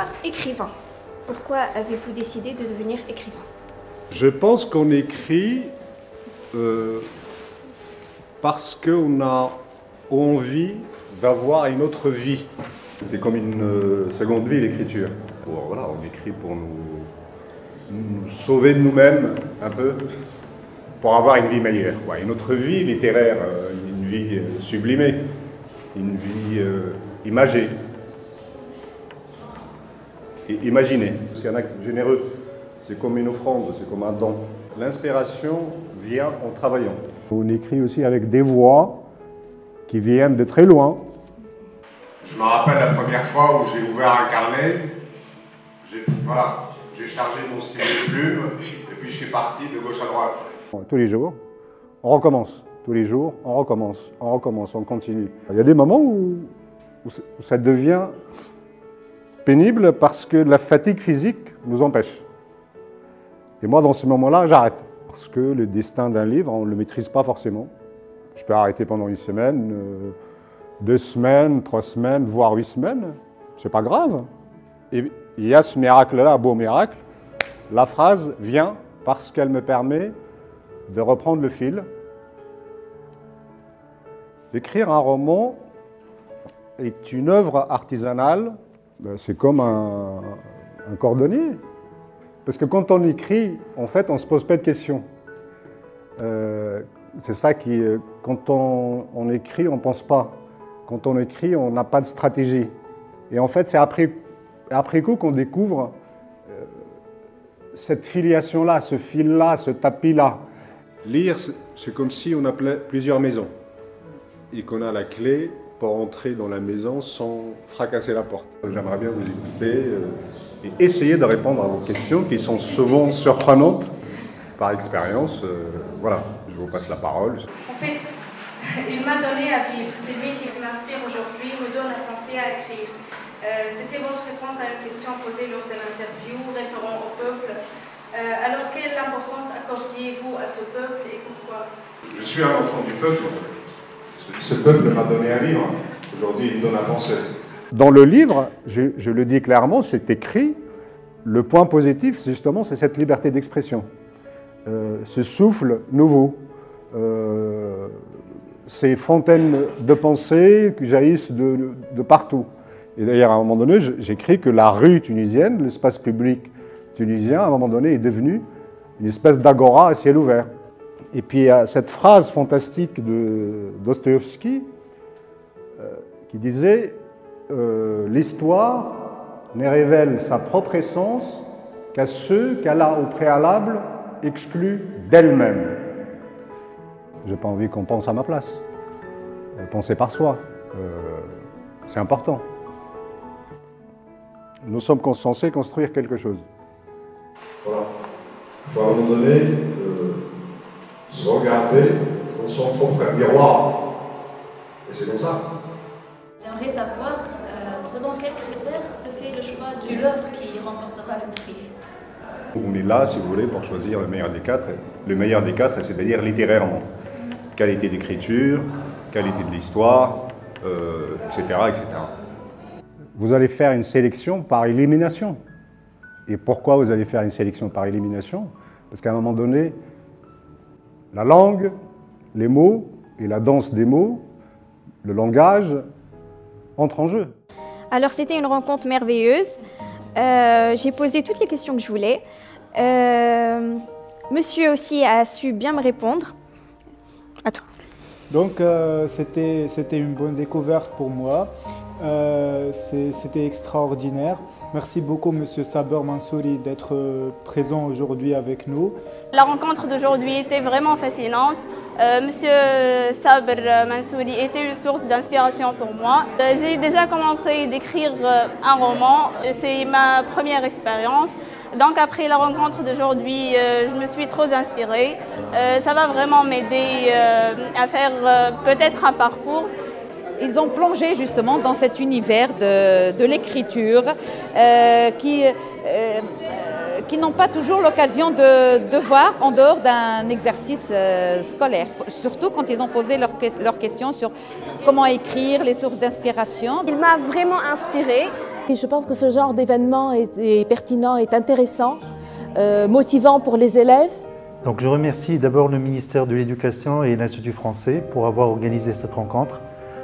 pourquoi écrivain? Pourquoi avez-vous décidé de devenir écrivain? Je pense qu'on écrit parce qu'on a envie d'avoir une autre vie. C'est comme une seconde vie, l'écriture. Voilà, on écrit pour nous sauver de nous-mêmes un peu, pour avoir une vie meilleure, quoi. Une autre vie littéraire, une vie sublimée, une vie imagée. Et imaginée. C'est un acte généreux, c'est comme une offrande, c'est comme un don. L'inspiration vient en travaillant. On écrit aussi avec des voix qui viennent de très loin. Je me rappelle la première fois où j'ai ouvert un carnet, j'ai chargé mon stylo de plume et puis je suis parti de gauche à droite. Tous les jours, on recommence. Tous les jours, on recommence, on continue. Il y a des moments où ça devient pénible parce que la fatigue physique nous empêche. Et moi, dans ce moment-là, j'arrête. Parce que le destin d'un livre, on ne le maîtrise pas forcément. Je peux arrêter pendant une semaine, 2 semaines, 3 semaines, voire 8 semaines. C'est pas grave. Et il y a ce miracle-là, un beau miracle. La phrase vient parce qu'elle me permet de reprendre le fil. Écrire un roman est une œuvre artisanale. C'est comme un cordonnier. Parce que quand on écrit, en fait, on ne se pose pas de questions. C'est ça qui... Quand on écrit, on ne pense pas. Quand on écrit, on n'a pas de stratégie. Et en fait, c'est après coup qu'on découvre cette filiation-là, ce fil-là, ce tapis-là. Lire, c'est comme si on appelait plusieurs maisons. Et qu'on a la clé pour entrer dans la maison sans fracasser la porte. J'aimerais bien vous écouter et essayer de répondre à vos questions qui sont souvent surprenantes par expérience. Voilà, je vous passe la parole. En fait, il m'a donné à vivre. C'est lui qui m'inspire aujourd'hui, me donne la pensée à écrire. C'était votre réponse à une question posée lors de l'interview référant au peuple. Alors, quelle importance accordiez-vous à ce peuple et pourquoi? Je suis un enfant du peuple. Ce peuple m'a donné à vivre. Aujourd'hui, il me donne à penser. Dans le livre, je le dis clairement, c'est écrit, le point positif, justement, c'est cette liberté d'expression. Ce souffle nouveau, ces fontaines de pensée qui jaillissent de partout. Et d'ailleurs, à un moment donné, j'écris que la rue tunisienne, l'espace public tunisien, à un moment donné, est devenu une espèce d'agora à ciel ouvert. Et puis il y a cette phrase fantastique de Dostoïevski qui disait l'histoire ne révèle sa propre essence qu'à ceux qu'elle a au préalable exclus d'elle-même. J'ai pas envie qu'on pense à ma place. Penser par soi, c'est important. Nous sommes censés construire quelque chose. Voilà. Il faut à un moment donné se regarder dans son propre miroir. Et c'est comme ça. J'aimerais savoir selon quels critères se fait le choix de l'œuvre qui remportera le prix. On est là, si vous voulez, pour choisir le meilleur des quatre. Le meilleur des quatre, c'est-à-dire littérairement. Qualité d'écriture, qualité de l'histoire, etc., etc. Vous allez faire une sélection par élimination. Et pourquoi vous allez faire une sélection par élimination? Parce qu'à un moment donné, la langue, les mots et la danse des mots, le langage entrent en jeu. Alors c'était une rencontre merveilleuse. J'ai posé toutes les questions que je voulais. Monsieur aussi a su bien me répondre. À toi. Donc c'était une bonne découverte pour moi. C'était extraordinaire. Merci beaucoup Monsieur Saber Mansouri d'être présent aujourd'hui avec nous. La rencontre d'aujourd'hui était vraiment fascinante. Monsieur Saber Mansouri était une source d'inspiration pour moi. J'ai déjà commencé d'écrire un roman. C'est ma première expérience. Donc après la rencontre d'aujourd'hui, je me suis trop inspirée. Ça va vraiment m'aider à faire peut-être un parcours. Ils ont plongé justement dans cet univers de l'écriture qui n'ont pas toujours l'occasion de voir en dehors d'un exercice scolaire. Surtout quand ils ont posé leurs questions sur comment écrire, les sources d'inspiration. Il m'a vraiment inspirée. Et je pense que ce genre d'événement est pertinent, est intéressant, motivant pour les élèves. Donc je remercie d'abord le ministère de l'Éducation et l'Institut français pour avoir organisé cette rencontre.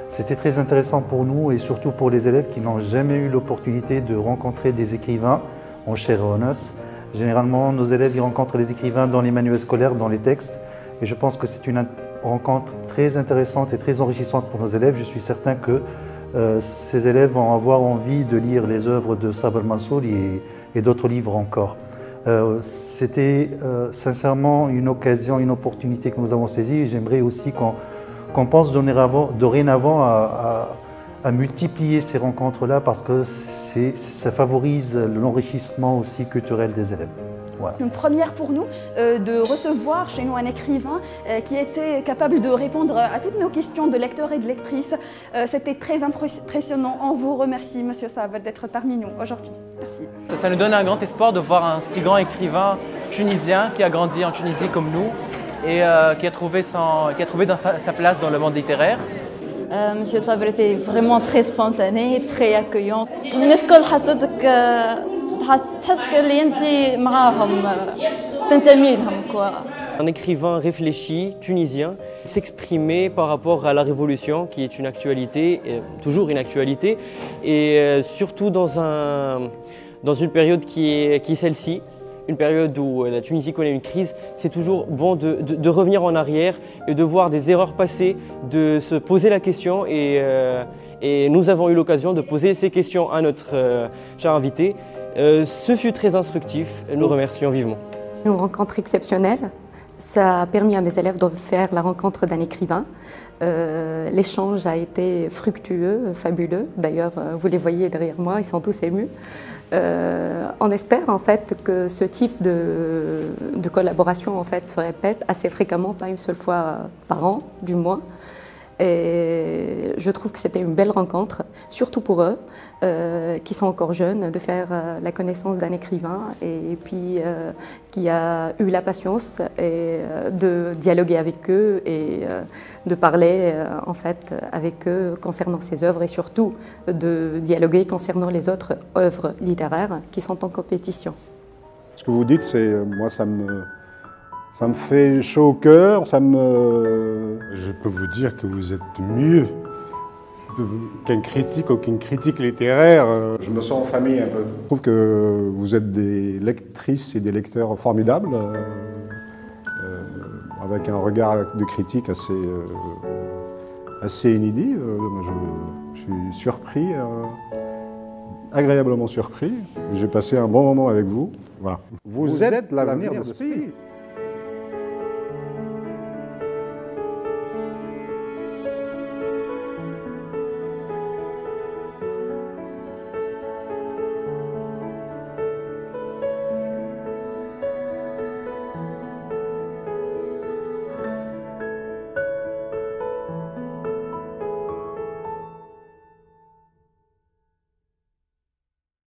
C'était très intéressant pour nous et surtout pour les élèves qui n'ont jamais eu l'opportunité de rencontrer des écrivains en chair et en os. Généralement, nos élèves ils rencontrent les écrivains dans les manuels scolaires, dans les textes. Et je pense que c'est une rencontre très intéressante et très enrichissante pour nos élèves. Je suis certain que ces élèves vont avoir envie de lire les œuvres de Saber Mansouri et d'autres livres encore. C'était sincèrement une occasion, une opportunité que nous avons saisie. J'aimerais aussi qu'on pense dorénavant à multiplier ces rencontres-là parce que ça favorise l'enrichissement aussi culturel des élèves. Voilà. Une première pour nous de recevoir chez nous un écrivain qui était capable de répondre à toutes nos questions de lecteurs et de lectrices. C'était très impressionnant. On vous remercie, Monsieur Saber, d'être parmi nous aujourd'hui. Merci. Ça nous donne un grand espoir de voir un si grand écrivain tunisien qui a grandi en Tunisie comme nous et qui a trouvé dans sa place dans le monde littéraire. Monsieur Saber était vraiment très spontané, très accueillant. Un écrivain réfléchi, tunisien, s'exprimait par rapport à la Révolution, qui est une actualité, toujours une actualité, et surtout dans une période qui est celle-ci, une période où la Tunisie connaît une crise. C'est toujours bon de revenir en arrière et de voir des erreurs passées, de se poser la question, et nous avons eu l'occasion de poser ces questions à notre cher invité. Ce fut très instructif, nous remercions vivement. Une rencontre exceptionnelle, ça a permis à mes élèves de faire la rencontre d'un écrivain. L'échange a été fructueux, fabuleux. D'ailleurs, vous les voyez derrière moi, ils sont tous émus. On espère en fait que ce type de collaboration en fait se répète assez fréquemment, pas une seule fois par an, du moins. Et je trouve que c'était une belle rencontre, surtout pour eux, qui sont encore jeunes, de faire la connaissance d'un écrivain et puis qui a eu la patience de dialoguer avec eux et de parler en fait avec eux concernant ses œuvres et surtout de dialoguer concernant les autres œuvres littéraires qui sont en compétition. Ce que vous dites, moi ça me fait chaud au cœur, Je peux vous dire que vous êtes mieux qu'un critique ou qu'une critique littéraire. Je me sens en famille un peu. Je trouve que vous êtes des lectrices et des lecteurs formidables, avec un regard de critique assez inédit. Je suis surpris, agréablement surpris. J'ai passé un bon moment avec vous. Voilà. Vous êtes l'avenir de ce pays.